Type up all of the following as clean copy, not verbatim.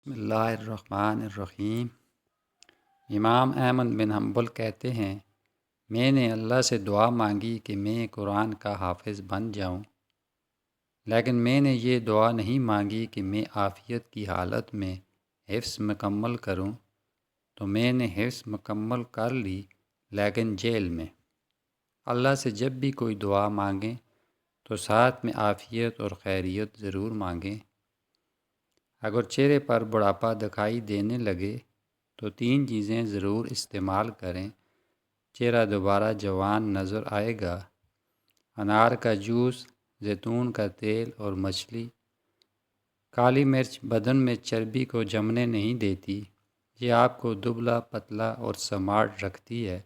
بسم اللہ الرحمن الرحیم۔ امام احمد بن حنبل کہتے ہیں، میں نے اللہ سے دعا مانگی کہ میں قرآن کا حافظ بن جاؤں، لیکن میں نے یہ دعا نہیں مانگی کہ میں عافیت کی حالت میں حفظ مکمل کروں، تو میں نے حفظ مکمل کر لی لیکن جیل میں۔ اللہ سے جب بھی کوئی دعا مانگیں تو ساتھ میں عافیت اور خیریت ضرور مانگیں۔ اگر چہرے پر بڑھاپا دکھائی دینے لگے تو 3 چیزیں ضرور استعمال کریں، چہرہ دوبارہ جوان نظر آئے گا۔ انار کا جوس، زیتون کا تیل اور مچھلی۔ کالی مرچ بدن میں چربی کو جمنے نہیں دیتی، یہ آپ کو دبلا پتلا اور سمارٹ رکھتی ہے۔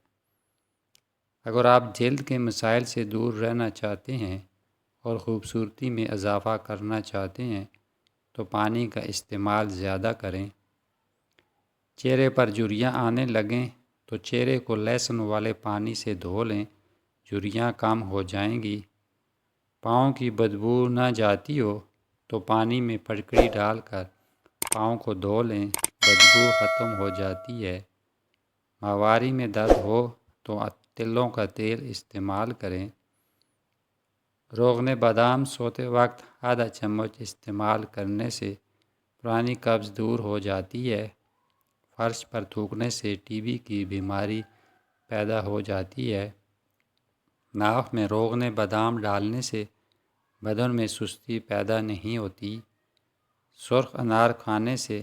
اگر آپ جلد کے مسائل سے دور رہنا چاہتے ہیں اور خوبصورتی میں اضافہ کرنا چاہتے ہیں تو پانی کا استعمال زیادہ کریں۔ چہرے پر جھریاں آنے لگیں تو چہرے کو لہسن والے پانی سے دھو لیں، جھریاں کم ہو جائیں گی۔ پاؤں کی بدبو نہ جاتی ہو تو پانی میں پھٹکڑی ڈال کر پاؤں کو دھو لیں، بدبو ختم ہو جاتی ہے۔ ماہواری میں درد ہو تو تلوں کا تیل استعمال کریں۔ روغن بادام سوتے وقت آدھا چمچ استعمال کرنے سے پرانی قبض دور ہو جاتی ہے۔ فرش پر تھوکنے سے ٹی بی کی بیماری پیدا ہو جاتی ہے۔ ناک میں روغن بادام ڈالنے سے بدن میں سستی پیدا نہیں ہوتی۔ سرخ انار کھانے سے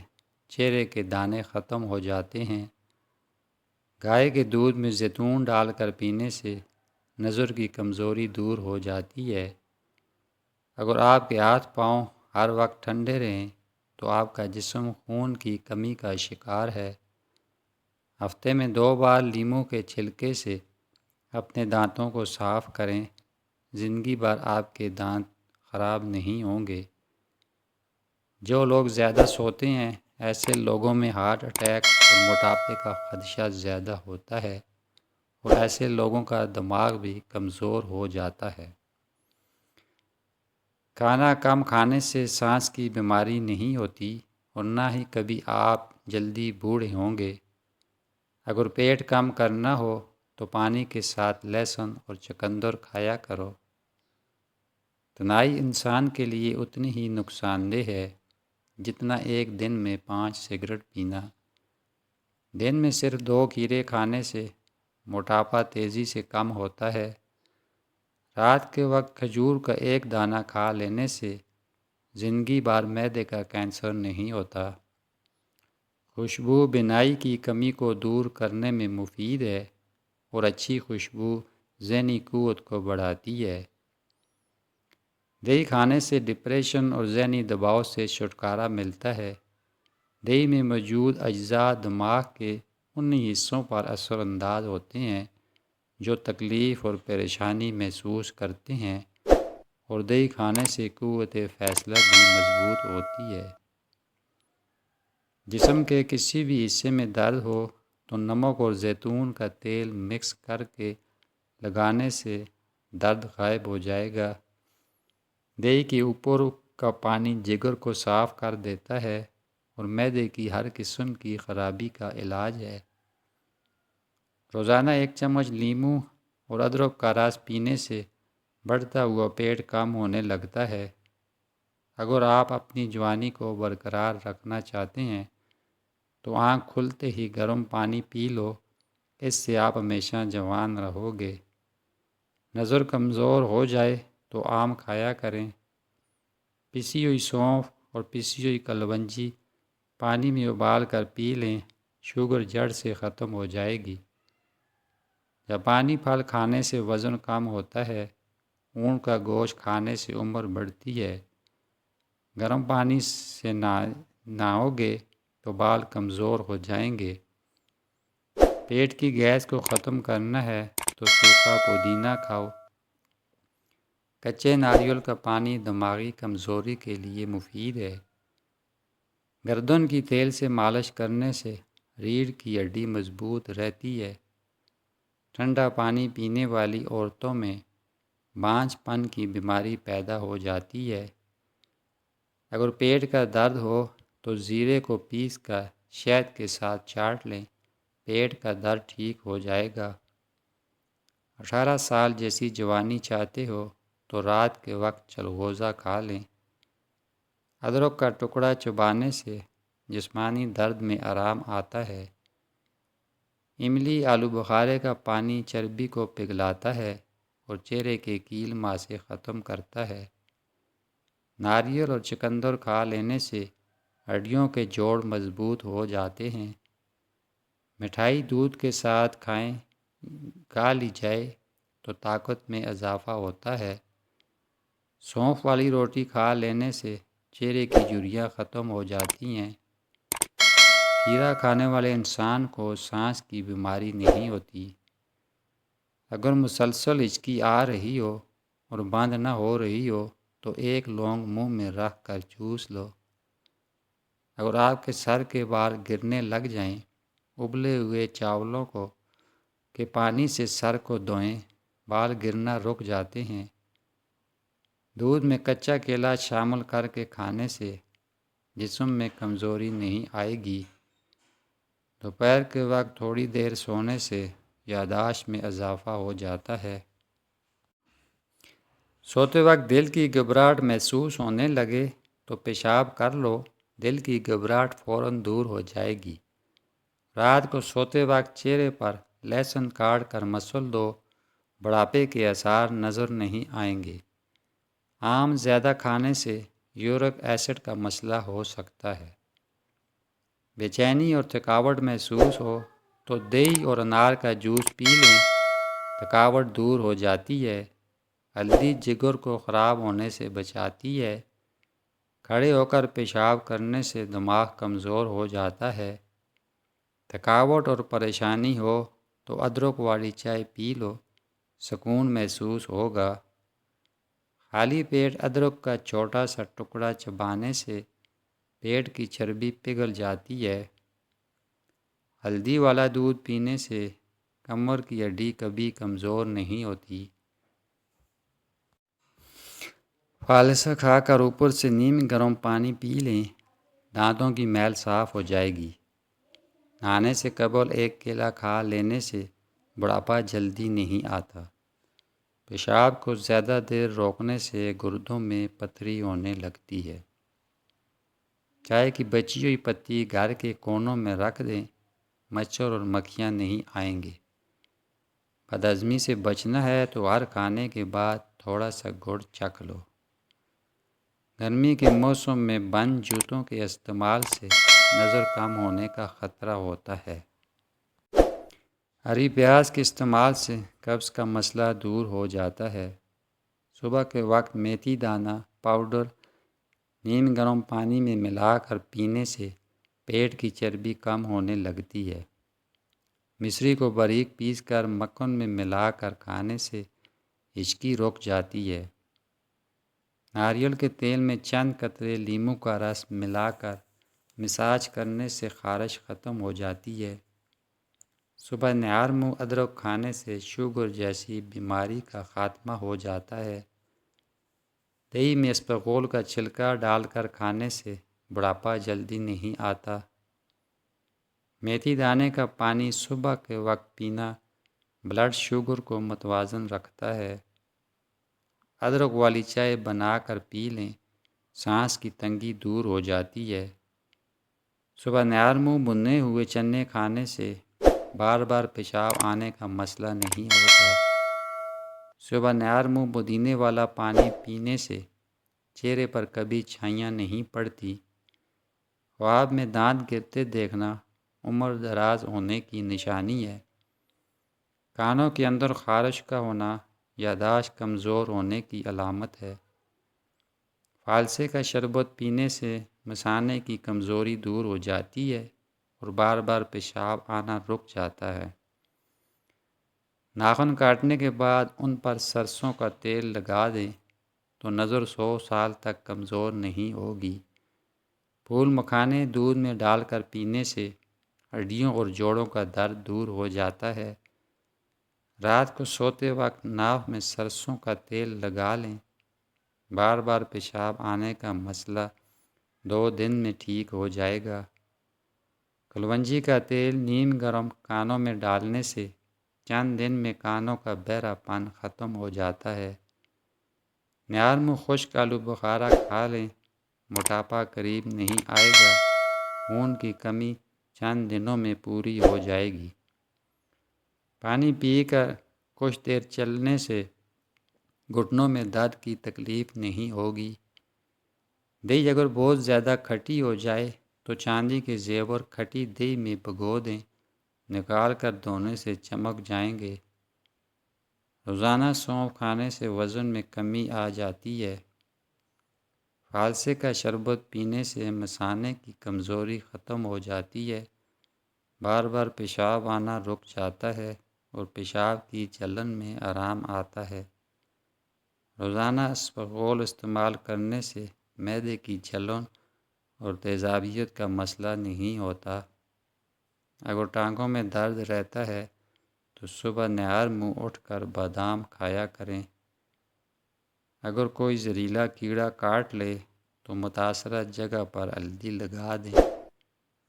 چہرے کے دانے ختم ہو جاتے ہیں۔ گائے کے دودھ میں زیتون ڈال کر پینے سے نظر کی کمزوری دور ہو جاتی ہے۔ اگر آپ کے ہاتھ پاؤں ہر وقت ٹھنڈے رہیں تو آپ کا جسم خون کی کمی کا شکار ہے۔ ہفتے میں 2 بار لیموں کے چھلکے سے اپنے دانتوں کو صاف کریں، زندگی بھر آپ کے دانت خراب نہیں ہوں گے۔ جو لوگ زیادہ سوتے ہیں ایسے لوگوں میں ہارٹ اٹیک اور موٹاپے کا خدشہ زیادہ ہوتا ہے، اور ایسے لوگوں کا دماغ بھی کمزور ہو جاتا ہے۔ کھانا کم کھانے سے سانس کی بیماری نہیں ہوتی اور نہ ہی کبھی آپ جلدی بوڑھے ہوں گے۔ اگر پیٹ کم کرنا ہو تو پانی کے ساتھ لہسن اور چقندر کھایا کرو۔ تنہائی انسان کے لیے اتنی ہی نقصان دہ ہے جتنا ایک دن میں 5 سگریٹ پینا۔ دن میں صرف 2 کھیرے کھانے سے موٹاپا تیزی سے کم ہوتا ہے۔ رات کے وقت کھجور کا 1 دانہ کھا لینے سے زندگی بھر معدے کا کینسر نہیں ہوتا۔ خوشبو بینائی کی کمی کو دور کرنے میں مفید ہے اور اچھی خوشبو ذہنی قوت کو بڑھاتی ہے۔ دہی کھانے سے ڈپریشن اور ذہنی دباؤ سے چھٹکارا ملتا ہے۔ دہی میں موجود اجزاء دماغ کے انہی حصوں پر اثر انداز ہوتے ہیں جو تکلیف اور پریشانی محسوس کرتے ہیں، اور دہی کھانے سے قوت فیصلہ بھی مضبوط ہوتی ہے۔ جسم کے کسی بھی حصے میں درد ہو تو نمک اور زیتون کا تیل مکس کر کے لگانے سے درد غائب ہو جائے گا۔ دہی کے اوپر کا پانی جگر کو صاف کر دیتا ہے اور معدے کی ہر قسم کی خرابی کا علاج ہے۔ روزانہ 1 چمچ لیموں اور ادرک کا رس پینے سے بڑھتا ہوا پیٹ کم ہونے لگتا ہے۔ اگر آپ اپنی جوانی کو برقرار رکھنا چاہتے ہیں تو آنکھ کھلتے ہی گرم پانی پی لو، اس سے آپ ہمیشہ جوان رہو گے۔ نظر کمزور ہو جائے تو آم کھایا کریں۔ پسی ہوئی سونف اور پسی ہوئی کلونجی پانی میں ابال کر پی لیں، شوگر جڑ سے ختم ہو جائے گی۔ جاپانی پھل کھانے سے وزن کم ہوتا ہے۔ اونٹ کا گوشت کھانے سے عمر بڑھتی ہے۔ گرم پانی سے نہاؤ گے تو بال کمزور ہو جائیں گے۔ پیٹ کی گیس کو ختم کرنا ہے تو سوکھا پودینہ کھاؤ۔ کچے ناریل کا پانی دماغی کمزوری کے لیے مفید ہے۔ گردن کی تیل سے مالش کرنے سے ریڑھ کی ہڈی مضبوط رہتی ہے۔ ٹھنڈا پانی پینے والی عورتوں میں بانجھ پن کی بیماری پیدا ہو جاتی ہے۔ اگر پیٹ کا درد ہو تو زیرے کو پیس کر شہد کے ساتھ چاٹ لیں، پیٹ کا درد ٹھیک ہو جائے گا۔ 18 سال جیسی جوانی چاہتے ہو تو رات کے وقت چلغوزہ کھا لیں۔ ادرک کا ٹکڑا چبانے سے جسمانی درد میں آرام آتا ہے۔ املی آلو بخارے کا پانی چربی کو پگھلاتا ہے اور چہرے کے کیل ماں سے ختم کرتا ہے۔ ناریل اور چقندر کھا لینے سے ہڈیوں کے جوڑ مضبوط ہو جاتے ہیں۔ مٹھائی دودھ کے ساتھ کھا لی جائے تو طاقت میں اضافہ ہوتا ہے۔ سونف والی روٹی کھا لینے سے چہرے کی جھریاں ختم ہو جاتی ہیں۔ کھیرا کھانے والے انسان کو سانس کی بیماری نہیں ہوتی۔ اگر مسلسل ہچکی آ رہی ہو اور بند نہ ہو رہی ہو تو ایک لونگ منہ میں رکھ کر چوس لو۔ اگر آپ کے سر کے بال گرنے لگ جائیں، ابلے ہوئے چاولوں کے پانی سے سر کو دھوئیں، بال گرنا رک جاتے ہیں۔ دودھ میں کچا کیلا شامل کر کے کھانے سے جسم میں کمزوری نہیں آئے گی۔ دوپہر کے وقت تھوڑی دیر سونے سے یادداشت میں اضافہ ہو جاتا ہے۔ سوتے وقت دل کی گھبراہٹ محسوس ہونے لگے تو پیشاب کر لو، دل کی گھبراہٹ فوراً دور ہو جائے گی۔ رات کو سوتے وقت چہرے پر لہسن کاٹ کر مسل دو، بڑھاپے کے آثار نظر نہیں آئیں گے۔ آم زیادہ کھانے سے یورک ایسڈ کا مسئلہ ہو سکتا ہے۔ بے چینی اور تھکاوٹ محسوس ہو تو دہی اور انار کا جوس پی لیں، تھکاوٹ دور ہو جاتی ہے۔ ہلدی جگر کو خراب ہونے سے بچاتی ہے۔ کھڑے ہو کر پیشاب کرنے سے دماغ کمزور ہو جاتا ہے۔ تھکاوٹ اور پریشانی ہو تو ادرک والی چائے پی لو، سکون محسوس ہوگا۔ خالی پیٹ ادرک کا چھوٹا سا ٹکڑا چبانے سے پیٹ کی چربی پگھل جاتی ہے۔ ہلدی والا دودھ پینے سے کمر کی ہڈی کبھی کمزور نہیں ہوتی۔ فالسا کھا کر اوپر سے نیم گرم پانی پی لیں، دانتوں کی میل صاف ہو جائے گی۔ نہانے سے قبل ایک کیلا کھا لینے سے بڑھاپا جلدی نہیں آتا۔ پیشاب کو زیادہ دیر روکنے سے گردوں میں پتھری ہونے لگتی ہے۔ چائے کی بچی ہوئی پتی گھر کے کونوں میں رکھ دیں، مچھر اور مکھیاں نہیں آئیں گے۔ بدہضمی سے بچنا ہے تو ہر کھانے کے بعد تھوڑا سا گڑ چکھ لو۔ گرمی کے موسم میں بند جوتوں کے استعمال سے نظر کم ہونے کا خطرہ ہوتا ہے۔ ہری پیاز کے استعمال سے قبض کا مسئلہ دور ہو جاتا ہے۔ صبح کے وقت میتھی دانہ پاؤڈر نیم گرم پانی میں ملا کر پینے سے پیٹ کی چربی کم ہونے لگتی ہے۔ مصری کو باریک پیس کر مکھن میں ملا کر کھانے سے ہچکی رک جاتی ہے۔ ناریل کے تیل میں چند قطرے لیموں کا رس ملا کر مساج کرنے سے خارش ختم ہو جاتی ہے۔ صبح نہار منہ ادرک کھانے سے شوگر جیسی بیماری کا خاتمہ ہو جاتا ہے۔ دہی میں اسپغول کا چھلکا ڈال کر کھانے سے بڑھاپا جلدی نہیں آتا۔ میتھی دانے کا پانی صبح کے وقت پینا بلڈ شوگر کو متوازن رکھتا ہے۔ ادرک والی چائے بنا کر پی لیں، سانس کی تنگی دور ہو جاتی ہے۔ صبح نہار منہ بھنے ہوئے چنے کھانے سے بار بار پیشاب آنے کا مسئلہ نہیں ہوتا۔ صبح نہار منہ پودینے والا پانی پینے سے چہرے پر کبھی چھائیاں نہیں پڑتی۔ خواب میں دانت گرتے دیکھنا عمر دراز ہونے کی نشانی ہے۔ کانوں کے اندر خارش کا ہونا یادداشت کمزور ہونے کی علامت ہے۔ فالسے کا شربت پینے سے مثانے کی کمزوری دور ہو جاتی ہے اور بار بار پیشاب آنا رک جاتا ہے۔ ناخن کاٹنے کے بعد ان پر سرسوں کا تیل لگا دیں تو نظر 100 سال تک کمزور نہیں ہوگی۔ پھول مکھانے دودھ میں ڈال کر پینے سے ہڈیوں اور جوڑوں کا درد دور ہو جاتا ہے۔ رات کو سوتے وقت ناف میں سرسوں کا تیل لگا لیں، بار بار پیشاب آنے کا مسئلہ 2 دن میں ٹھیک ہو جائے گا۔ کلونجی کا تیل نیم گرم کانوں میں ڈالنے سے چند دن میں کانوں کا بہرا پن ختم ہو جاتا ہے۔ نیار منہ خشک آلو بخارا کھا لیں، موٹاپا قریب نہیں آئے گا، خون کی کمی چند دنوں میں پوری ہو جائے گی۔ پانی پی کر کچھ دیر چلنے سے گھٹنوں میں درد کی تکلیف نہیں ہوگی۔ دہی اگر بہت زیادہ کھٹی ہو جائے تو چاندی کے زیور کھٹی دہی میں بھگو دیں، نکال کر دھونے سے چمک جائیں گے۔ روزانہ سونف کھانے سے وزن میں کمی آ جاتی ہے۔ فالسے کا شربت پینے سے مثانے کی کمزوری ختم ہو جاتی ہے، بار بار پیشاب آنا رک جاتا ہے اور پیشاب کی جلن میں آرام آتا ہے۔ روزانہ اسپغول استعمال کرنے سے معدے کی جلن اور تیزابیت کا مسئلہ نہیں ہوتا۔ اگر ٹانگوں میں درد رہتا ہے تو صبح نہار منہ اٹھ کر بادام کھایا کریں۔ اگر کوئی زہریلا کیڑا کاٹ لے تو متاثرہ جگہ پر ہلدی لگا دیں،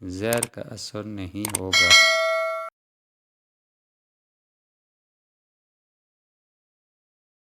زہر کا اثر نہیں ہوگا۔